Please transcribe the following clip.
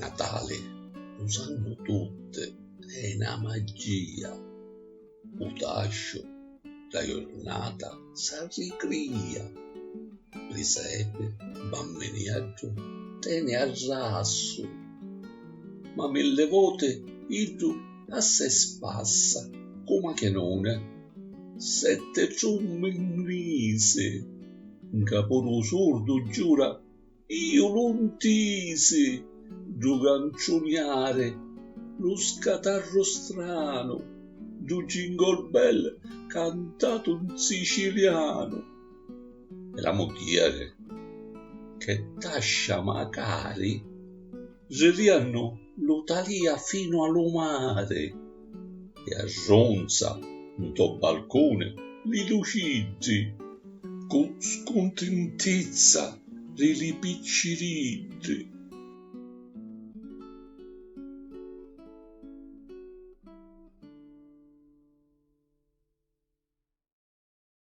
Natale, lo sanno tutte, è una magia. O tascio, la giornata si ricria. Presepe, bambiniaggio, tene al rasso. Ma mille volte il a se spassa, come che non è. 7 ciumme in rise, un caporo sordo giura, io non tisi, giocancioniare, lo scatarro strano, du jingle bell cantato in siciliano. E la moglie, che tascia magari, giriano lo talia fino allo mare, e a ronza in to balcone li lucigi, con scontentezza li piccirigi.